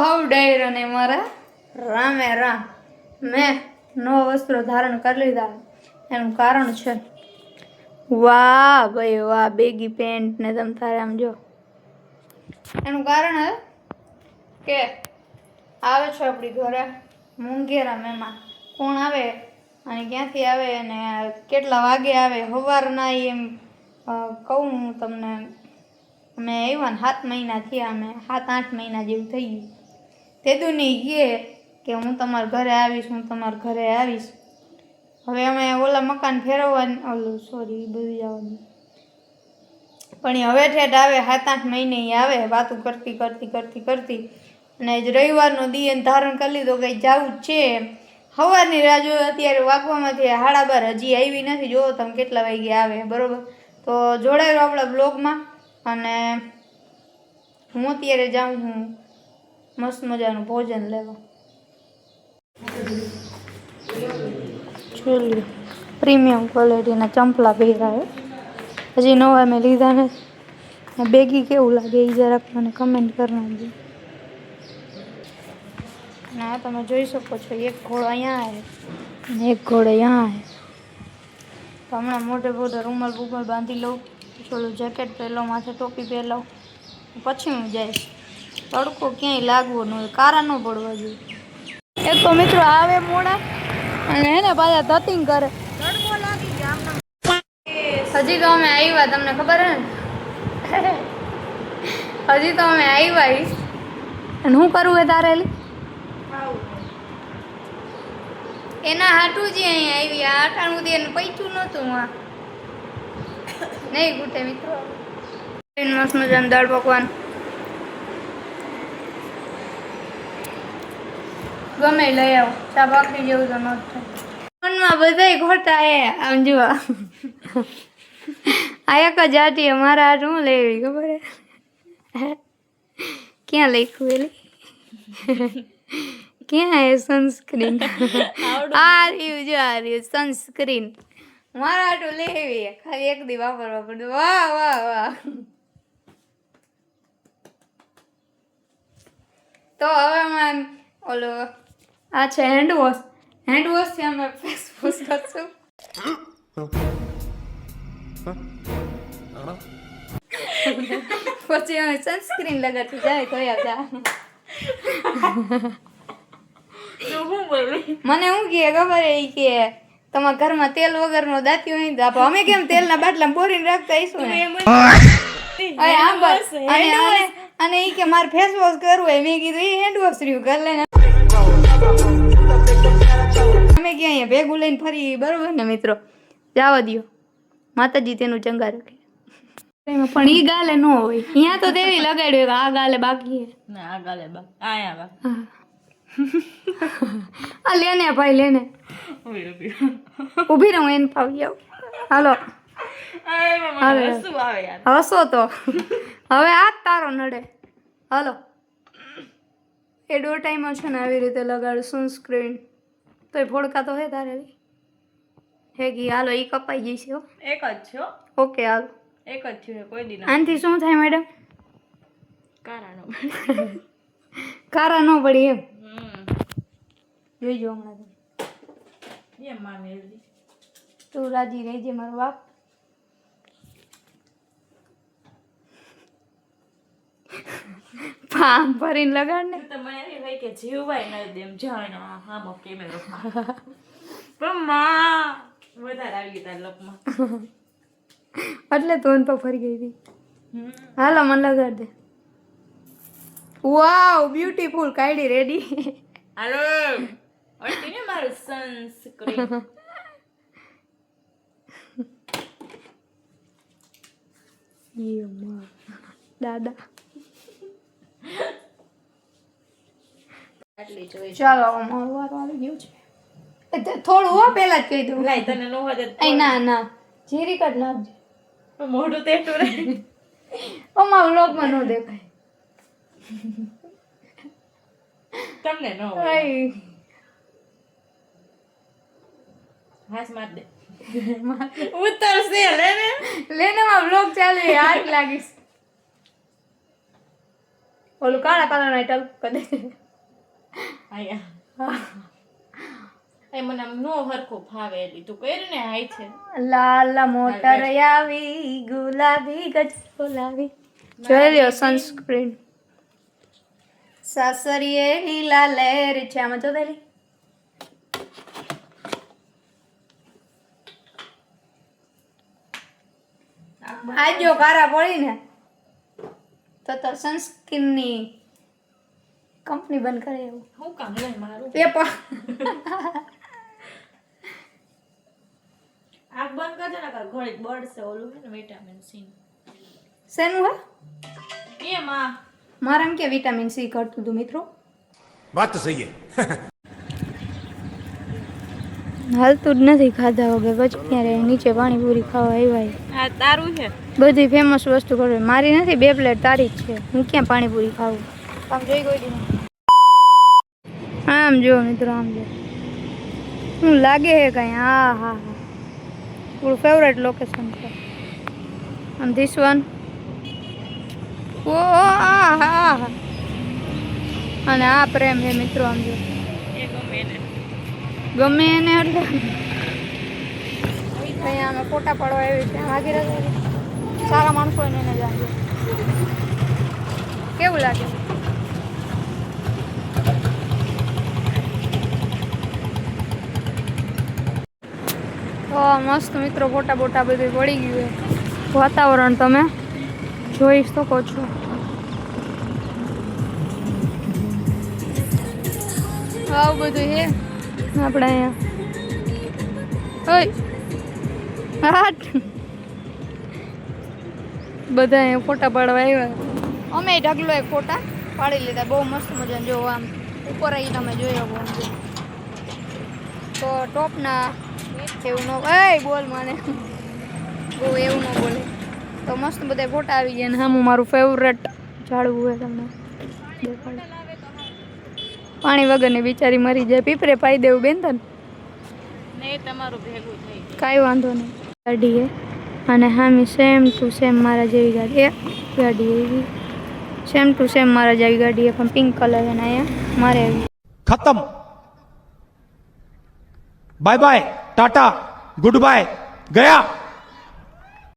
હવ ડાયરો ને મારા રામે રામ મેં નવા વસ્ત્રો ધારણ કરી લીધા. એનું કારણ છે વાહ ભાઈ વાહ બેગી પેન્ટ ને તમ તારે આમ જો. એનું કારણ હે કે આવે છે આપણી ઘરે મૂંગેરા મહેમાન. કોણ આવે અને ક્યાંથી આવે અને કેટલા વાગે આવે સવારના એમ કહું હું તમને. અમે આવ્યા ને 7 મહિના થયા, અમે 7-8 મહિના જેવું થઈ ગયું. તેદું નહીં કે હું તમારા ઘરે આવીશ, હું તમારા ઘરે આવીશ. હવે અમે ઓલા મકાન ફેરવવાનું ઓલું સોરી બધું જવાનું પણ એ હવે ઠેઠ આવે 7-8 મહિને આવે વાતું કરતી કરતી કરતી કરતી અને આજ રવિવારનો દી એને ધારણ કરી લીધો કંઈ જવું જ છે. સવારની રાહ જોયો, અત્યારે વાગવામાંથી 12:30 હજી આવી નથી. જોવો તમે કેટલા વાગે આવે બરોબર. તો જોડાયો આપણા બ્લોગમાં. અને હું અત્યારે જાઉં છું મસ્ત મજાનું ભોજન લેવા. જોઈ પ્રીમિયમ ક્વોલિટીના ચંપલા પહેર્યા. હજી નવા મેં લીધા નથી. બેગી કેવું લાગે એ જરાક મને કમેન્ટ કરી નાખજો. ના તમે જોઈ શકો છો એક ઘોડો અહીંયા આવે અને એક ઘોડો અહીંયા આવે. તો હમણાં મોઢે મોઢે રૂમાલ બુમાલ બાંધી લઉં, પછી ઓલું જેકેટ પહેરી લઉં, માથે ટોપી પહેરી લઉં, પછી હું જઈશ. તડકો ક્યાંય લાગવો ન હોય, કારા ન પડવા જોઈએ. એક તો મિત્રો આવે મોડા અને હે ને પાછા ધતિંગ કરે. તડકો લાગી ગયા હજી તો અમે આવ્યા, તમને ખબર હે ને. હજી તો અમે આવ્યા અને શું કરવું હે તારેલી એના હાટું જ અહીંયા આવી. આ અટાણું એને પૈચું નહોતું આ નહીં ઘૂટે મિત્રો. મસ્ત મજાનું દાળ પકવાન ગમે લઈ આવો. ચા ભાખરી જેવું તો ન થાય. ફોનમાં બધાય ખોટા હે આમ જો. આ એક જ આટી મારા હાટ હું લેવી ખબર હે ક્યાં લખ્યું એલી ક્યાં હે સનસ્ક્રીન. આ રહ્યું જો, આ રહ્યું સનસ્ક્રીન. મારા હાટું લેવી ખાલી એક દી વાપરવા પડતું. વાહ વાહ વાહ. તો હવે અમે ઓલો આ છે હેન્ડવોશ. હેન્ડવોશથી અમે ફેસ વોશ કરશું. પછી અમે સનસ્ક્રીન લગાડતી જાય તો જા. મને શું કહે ખબર એ કે તમારા ઘરમાં તેલ વગરનો દાંતિયો નહીં આપો. અમે કેમ તેલના બાટલા બોરીને રાખતા આવીશું અને એ કે મારે ફેસ વોશ કરવું હોય. મેં કીધું એ હેન્ડ વોશ રહ્યું કર લઈને અમે ક્યાં ભેગું લઈને ફરી બરોબર ને મિત્રો. જવા દો, માતાજી તેનું ચંગા રાખે. પણ ઈ ગાલે ન હોય. અહીંયા તો તેવી લગાડ્યું કે આ ગાલે બાકી હે ને આ ગાલે બાકી આયા બા. આ લેને ભાઈ લેને ઊભી રહું એને પાવી આવ. હાલો હસો તો હવે આ તારો નડે. હાલો એડો ટાઈમ છે ને આવી રીતે લગાડ સનસ્ક્રીન. તો એ ફોડકા તો હે તારે હે કી. હાલો એ કપાઈ જઈશે. એક જ છે. ઓકે હાલો એક જ છે. કોઈ દી આનથી શું થાય મેડમ? કારા ન પડી એમ જોઈજો હમણાં. તું રાજી રહેજે મારો બાપ. પામ ભરીને લગાડ ને તો મને એમ હોય કે જીવવાય ન દેમ જાણ આમ કેમેરો પણ માં વધારે આવી ગઈ તાર લોકમાં એટલે તો તો ફરી ગઈ હતી. હાલો મને લગાડ દે. વાવ બ્યુટીફુલ કાઢી રેડી. હાલો ઓટી ને મારું સનસ્ક્રીન. યે માં દાદા ચાલો મારું વારો આવી ગયું છે. થોડું હો પેલા જ કહી દઉં. લાઈ તને નો હોત ના ના જીરી કટ નાખજે. મોઢું તેટું રે અમાર વ્લોગમાં નો દેખાય તમને નો હોય. હાસ માર દે ઉતરશે. લેને માં વ્લોગ ચાલે હાથ લાગીશ. ઓલું કાળા કલરનો ટક કરી દે. આયા એ મને આમ નો હરખું ફાવે એટલી તું કર્યું ને હાય છે લાલ મોટર આવી ગુલાબી ગજ ગુલાબી જોઈ લ્યો સનસ્ક્રીન સાસરીએ લીલા લહેર છે આમાં જો દેલી આજ જો કારા પડી ને તો સનસ્ક્રીન ની કંપની બંધ કરે એવું હું કામ લે મારું એ પણ આગ બંધ કરજો ને કા ઘોડી બળશે ઓલું હે ને વિટામિન સી શેનું હે એમાં મારા એમ કે વિટામિન સી ઘટતું હતું મિત્રો વાત તો સહી હે હાલતું જ નથી ખાધા વગર પછી ક્યારે નીચે પાણીપુરી ખાવા આવ્યા આ તારું છે બધી ફેમસ વસ્તુ કરવી મારી નથી 2 પ્લેટ તારી જ છે હું ક્યાં પાણીપુરી ખાવું આમ જોઈ ગઈ આમ જો મિત્રો આમ જો હું લાગે હે કઈ હા હા હા પૂરું ફેવરેટ લોકેશન છે આમ ધીસ વન ઓ હા અને આ પ્રેમ હે મિત્રો આમ જો એ ગમે એને એટલે અહીંયા અમે ફોટા પાડવા આવી છે ભાગી રહ્યા સારા માણસો એને એને જાણજો કેવું લાગે તો મસ્ત મિત્રો ફોટા બોટા બધું પડી ગયું છે વાતાવરણ તમે જોઈ શકો છો આવું બધું છે આપણે અહીંયા હાટ બધા અહીંયા ફોટા પાડવા આવ્યા અમે ઢગલો એક ફોટા પાડી લીધા બહુ મસ્ત મજાના જો આમ ઉપર આવી તમે જોઈ શકો તો ટોપના એવું ન એ બોલ મને બહુ એવું ન બોલે તો મસ્ત બધા ફોટા આવી ગયા ને હા હું મારું ફેવરેટ ઝાડવું હોય તમને દેખાડ પાણી વગરની બિચારી મરી જાય પીપરે પાઈ દેવું બેન તને ને તમારું ભેગું થઈ કાંઈ વાંધો નહીં ગાડી એ અને હામી સેમ ટુ સેમ મારા જેવી ગાડી એ ગાડી એવી સેમ ટુ સેમ મારા જેવી ગાડી એ પણ પિંક કલર અને અહીંયા મારે આવી खत्म bye bye tata goodbye गया